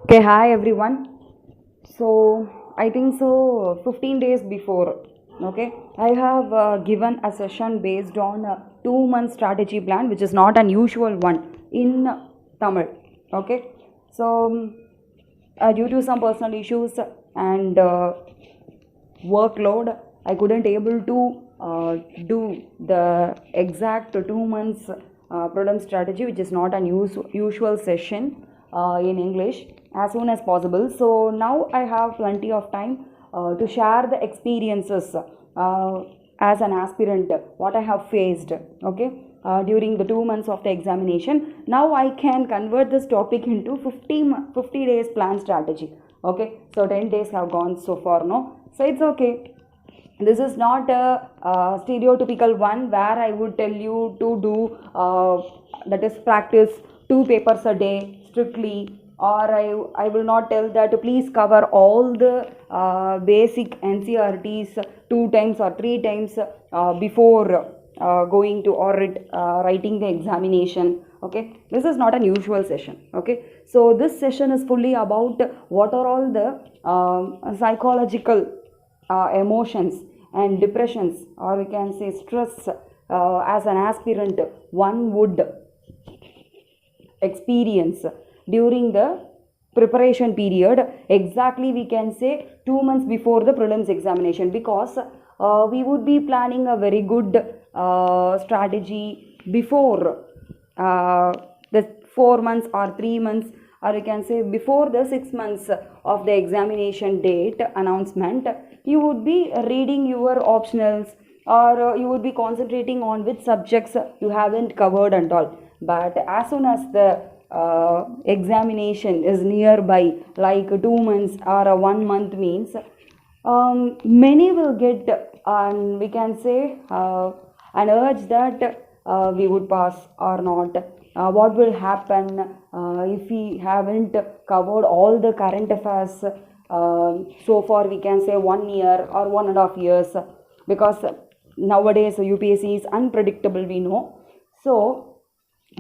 Okay, hi everyone. So, I think so 15 days before, okay, I have given a session based on a 2 month strategy plan, which is not an usual one in Tamil. Okay, so due to some personal issues and workload, I couldn't able to do the exact 2 months problem strategy, which is not an usual session in English, as soon as possible. So now I have plenty of time to share the experiences as an aspirant, what I have faced, okay, during the 2 months of the examination. Now I can convert this topic into 50 days plan strategy. Okay, so 10 days have gone so far, no, so it's okay. This is not a stereotypical one where I would tell you to do that is practice 2 papers a day strictly, or I will not tell that please cover all the basic NCRTs 2 times or 3 times before going to or writing the examination. Okay, this is not an usual session. Okay, so this session is fully about what are all the psychological emotions and depressions, or we can say stress, as an aspirant one would experience during the preparation period. Exactly, we can say 2 months before the prelims examination, because we would be planning a very good strategy before the 4 months or 3 months, or you can say before the 6 months of the examination date announcement. You would be reading your optionals, or you would be concentrating on which subjects you haven't covered and all. But as soon as the examination is nearby, like 2 months or a 1 month means, many will get, and we can say, an urge that we would pass or not. What will happen if we haven't covered all the current affairs so far, we can say 1 year or 1.5 years, because nowadays UPSC is unpredictable, we know. So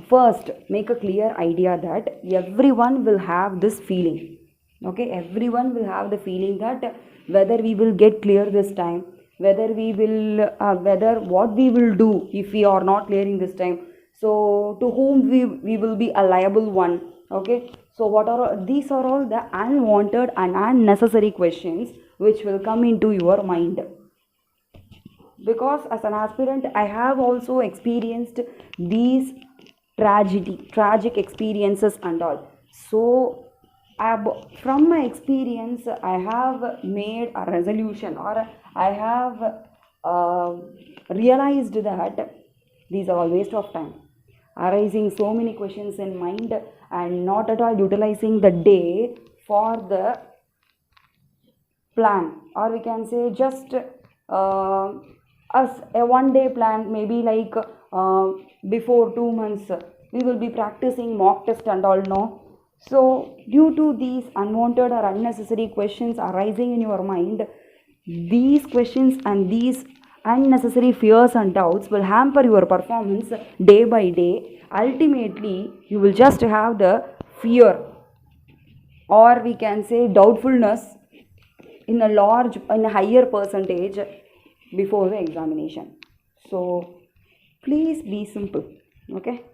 first, make a clear idea that everyone will have this feeling. Okay, everyone will have the feeling that whether we will get clear this time, whether we will whether what we will do if we are not clearing this time, so to whom we will be a liable one. Okay, so what are these are all the unwanted and unnecessary questions which will come into your mind, because as an aspirant I have also experienced these tragic experiences and all. So from my experience I have made a resolution, or I have uh, realized that these are all waste of time, arising so many questions in mind and not at all utilizing the day for the plan, or we can say just as a 1 day plan, maybe like before 2 months we will be practicing mock test and all, no. So due to these unwanted or unnecessary questions arising in your mind, these questions and these unnecessary fears and doubts will hamper your performance day by day. Ultimately you will just have the fear, or we can say doubtfulness, in a higher percentage before the examination. So please be simple. Okay,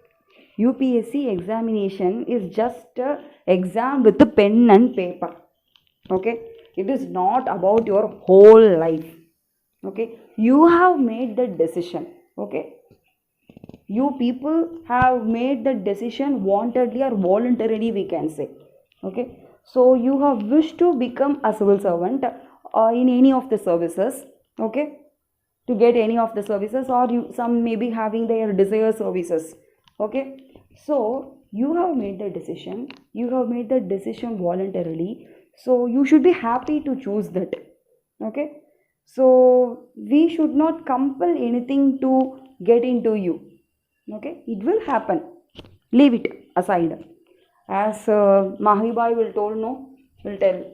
UPSC examination is just a exam with a pen and paper. Okay, it is not about your whole life. Okay, you have made the decision. Okay, you people have made the decision wantedly or voluntarily, we can say. Okay, so you have wished to become a civil servant in any of the services. Okay, to get any of the services, or you some may be having their desired services. Okay, so you have made the decision, you have made the decision voluntarily, so you should be happy to choose that. Okay, so we should not compel anything to get into you. Okay, it will happen, leave it aside. As Mahibai will told, no, will tell,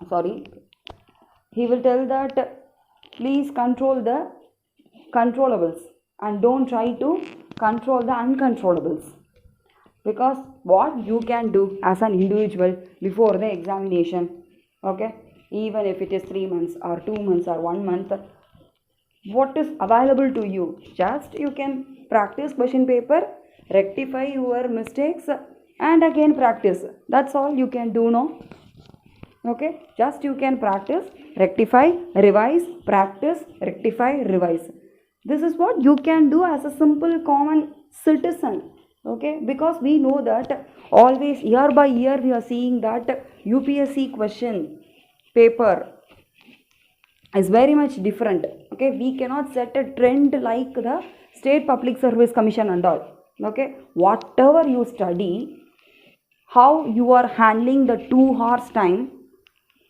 sorry, he will tell that please control the controllables and don't try to control the uncontrollables. Because what you can do as an individual before the examination, okay, even if it is 3 months or 2 months or 1 month, what is available to you, just you can practice question paper, rectify your mistakes, and again practice. That's all you can do, no? Okay, just you can practice, rectify, revise, practice, rectify, revise. This is what you can do as a simple common citizen. Okay, because we know that always year by year we are seeing that UPSC question paper is very much different. Okay, we cannot set a trend like the State Public Service Commission and all. Okay, whatever you study, how you are handling the 2 hours time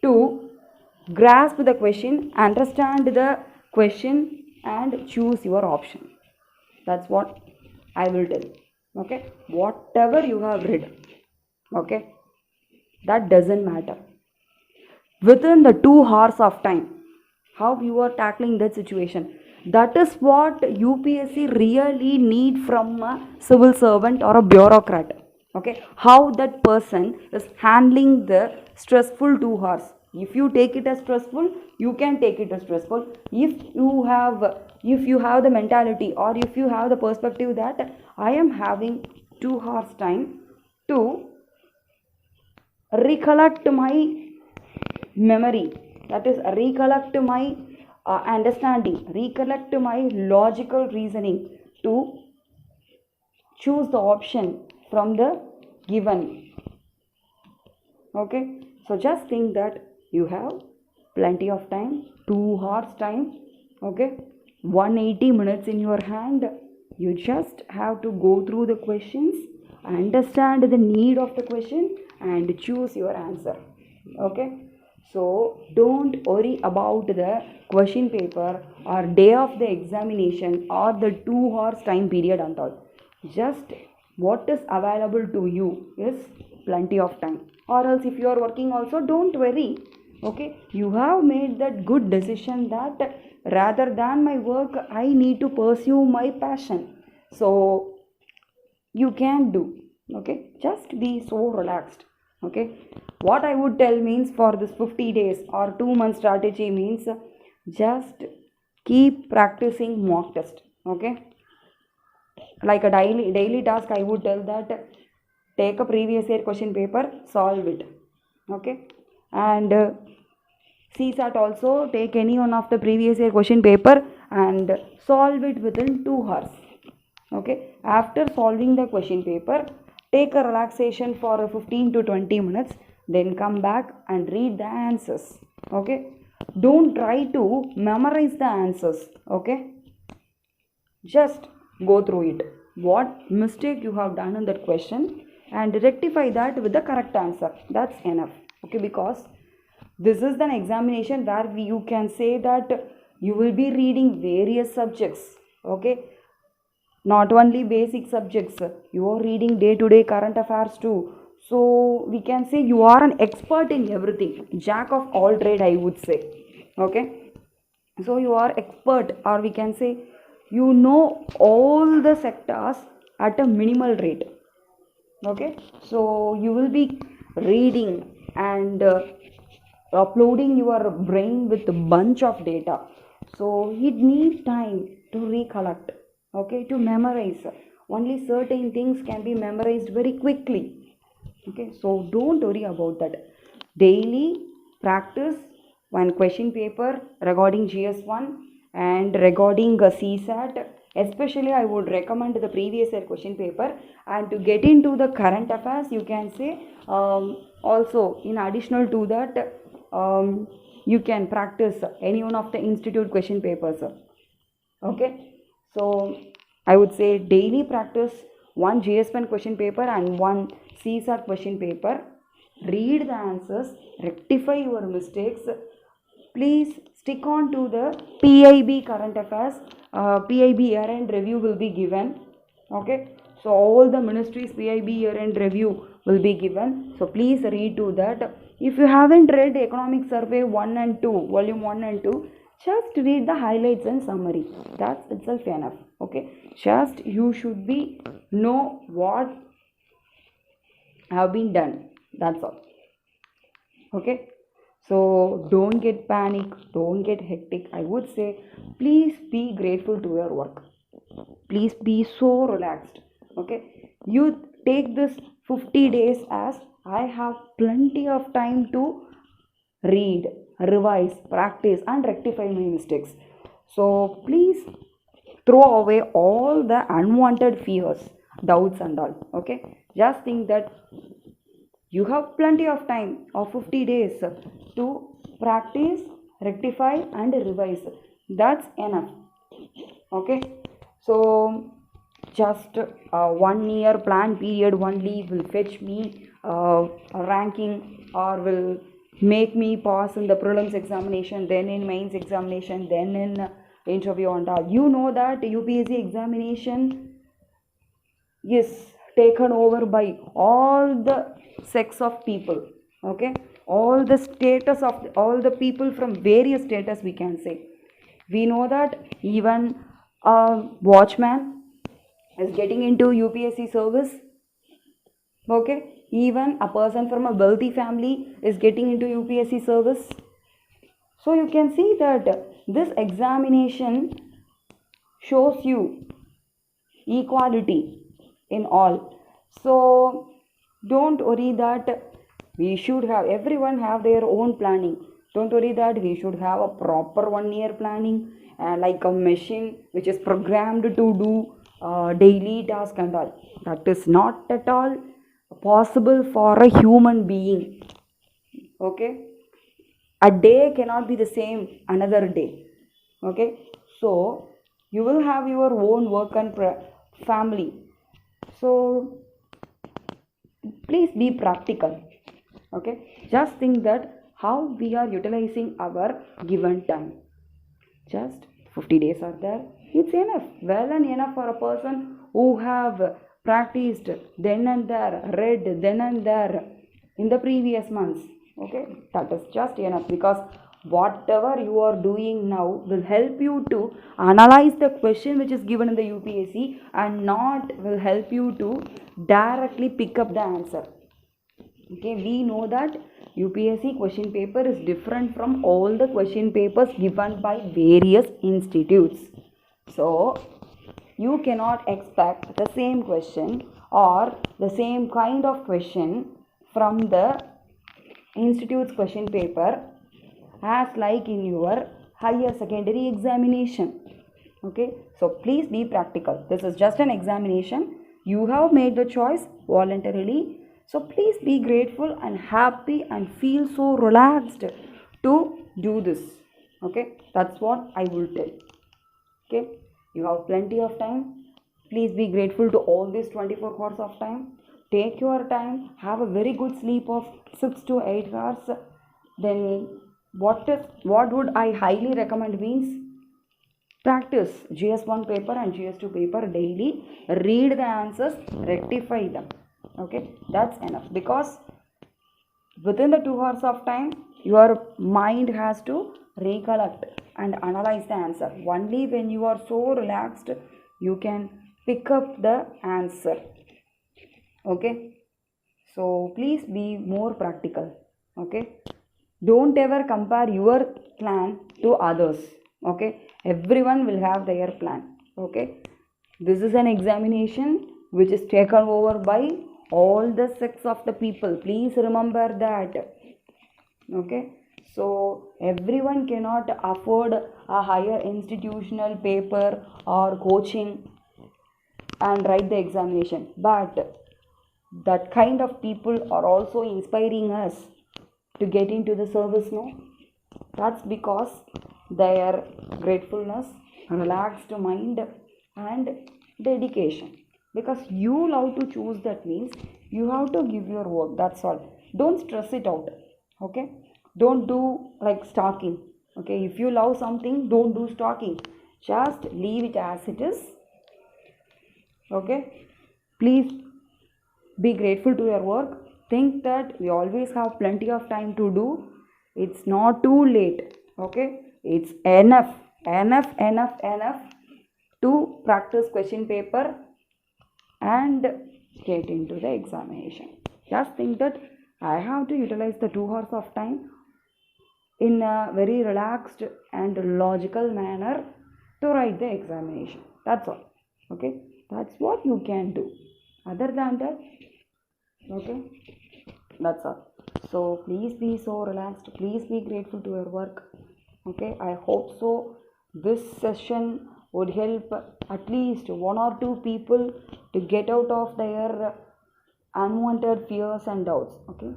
to grasp the question, understand the question, and choose your option. That's what I will tell. Okay, whatever you have read, okay, that doesn't matter. Within the 2 hours of time, how you are tackling that situation, that is what UPSC really need from a civil servant or a bureaucrat. Okay, how that person is handling the stressful 2 hours. If you take it as stressful, you can take it as stressful. If you have the mentality, or if you have the perspective that I am having 2 hours time to recollect my memory, that is recollect my understanding, recollect my logical reasoning, to choose the option from the given. Okay, so just think that you have plenty of time, 2 hours time. Okay, 180 minutes in your hand. You just have to go through the questions, understand the need of the question, and choose your answer. Okay, so don't worry about the question paper or day of the examination or the 2 hours time period and all. Just what is available to you is plenty of time. Or else if you are working also, don't worry. Okay, you have made that good decision that rather than my work, I need to pursue my passion. So you can do. Okay, just be so relaxed. Okay, what I would tell means, for this 50 days or 2 month strategy means, just keep practicing mock test. Okay, like a daily task, I would tell that take a previous year question paper, solve it. Okay, and CSAT also, take any one of the previous year question paper and solve it within 2 hours. Okay, after solving the question paper, take a relaxation for 15 to 20 minutes, then come back and read the answers. Okay, don't try to memorize the answers. Okay, just go through it, what mistake you have done in that question, and rectify that with the correct answer. That's enough. Okay, because this is an examination where you can say that you will be reading various subjects. Okay, not only basic subjects, you are reading day to day current affairs too. So we can say you are an expert in everything, jack of all trade, I would say. Okay, so you are expert, or we can say you know all the sectors at a minimal rate. Okay, so you will be reading and uploading your brain with a bunch of data, so it needs time to recollect. Okay, to memorize, only certain things can be memorized very quickly. Okay, so don't worry about that. Daily practice one question paper regarding GS1 and regarding CSAT. Especially I would recommend the previous year question paper, and to get into the current affairs, you can say also in additional to that, you can practice any one of the institute question papers. Okay, so I would say daily practice one GS1 question paper and one CSAT question paper. Read the answers, rectify your mistakes. Please stick on to the PIB current affairs. PIB year-end review will be given. Okay, so all the ministries PIB year-end review will be given. So please read to that. If you haven't read Economic Survey 1 and 2, volume 1 and 2, just read the highlights and summary. That's itself enough. Okay, just you should be know what have been done. That's all. Okay. So don't get panic, don't get hectic. I would say please be grateful to your work. Please be so relaxed. Okay. You take this 50 days as I have plenty of time to read, revise, practice, and rectify my mistakes. So please throw away all the unwanted fears, doubts, and all. Okay, just think that you have plenty of time of 50 days to practice, rectify, and revise. That's enough. Okay, so just a 1 year plan period only will fetch me a ranking, or will make me pass in the prelims examination, then in mains examination, then in interview and all. You know that UPSC examination is taken over by all the sex of people. Okay, all the status of all the people from various status, we can say. We know that even a watchman is getting into UPSC service. Okay, even a person from a wealthy family is getting into UPSC service. So you can see that this examination shows you equality in all. So don't worry that we should have, everyone have their own planning. Don't worry that we should have a proper 1 year planning, like a machine which is programmed to do daily task and all. That is not at all possible for a human being. Okay, a day cannot be the same another day. Okay, so you will have your own work and family. So please be practical. Okay, just think that how we are utilizing our given time. Just 50 days are there, it's enough, well and enough for a person who have practiced then and there, read then and there in the previous months. Okay, that is just enough, because whatever you are doing now will help you to analyze the question which is given in the UPSC, and not will help you to directly pick up the answer. Okay, we know that UPSC question paper is different from all the question papers given by various institutes. So you cannot expect the same question or the same kind of question from the institute's question paper as like in your higher secondary examination. Okay, so please be practical. This is just an examination. You have made the choice voluntarily. So please be grateful and happy and feel so relaxed to do this. Okay, that's what I will tell. Okay, you have plenty of time. Please be grateful to all these 24 hours of time. Take your time, have a very good sleep of 6 to 8 hours. Then what would I highly recommend means, practice GS1 paper and GS2 paper daily. Read the answers, rectify them. Okay, that's enough, because within the 2 hours of time your mind has to recollect and analyze the answer. Only when you are so relaxed you can pick up the answer. Okay, so please be more practical. Okay, don't ever compare your plan to others. Okay, everyone will have their plan. Okay, this is an examination which is taken over by all the sex of the people. Please remember that. Okay, so everyone cannot afford a higher institutional paper or coaching and write the examination, but that kind of people are also inspiring us to get into the service. No, that's because their gratefulness, relaxed mind, and dedication. Because you love to choose, that means you have to give your work. That's all. Don't stress it out. Okay, don't do like stalking. Okay, if you love something, don't do stalking. Just leave it as it is. Okay, please be grateful to your work. Think that we always have plenty of time to do. It's not too late. Okay, it's enough to practice question paper and get into the examination. Just think that I have to utilize the 2 hours of time in a very relaxed and logical manner to write the examination. That's all. Okay, that's what you can do. Other than that, okay, that's all. So please be so relaxed. Please be grateful to your work. Okay, I hope so. This session would help at least 1 or 2 people to get out of their unwanted fears and doubts. Okay,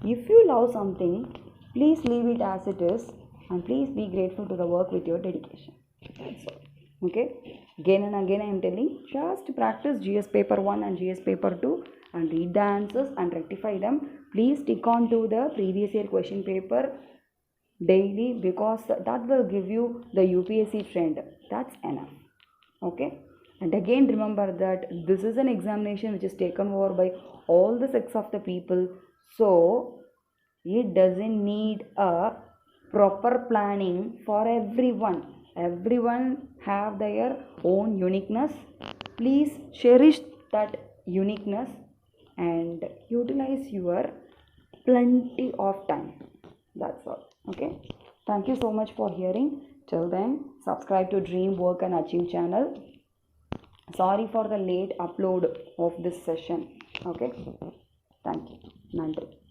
if you love something, please leave it as it is and please be grateful to the work with your dedication. That's all. Okay, again and again I am telling, just practice GS paper 1 and GS paper 2 and read the answers and rectify them. Please stick on to the previous year question paper daily, because that will give you the UPSC trend. That's enough. Okay, and again remember that this is an examination which is taken over by all the sex of the people, so it doesn't need a proper planning for everyone have their own uniqueness. Please cherish that uniqueness and utilize your plenty of time. That's all. Okay, thank you so much for hearing. Till then, subscribe to Dream Work and Achieve channel. Sorry for the late upload of this session. Okay, thank you. Nandri.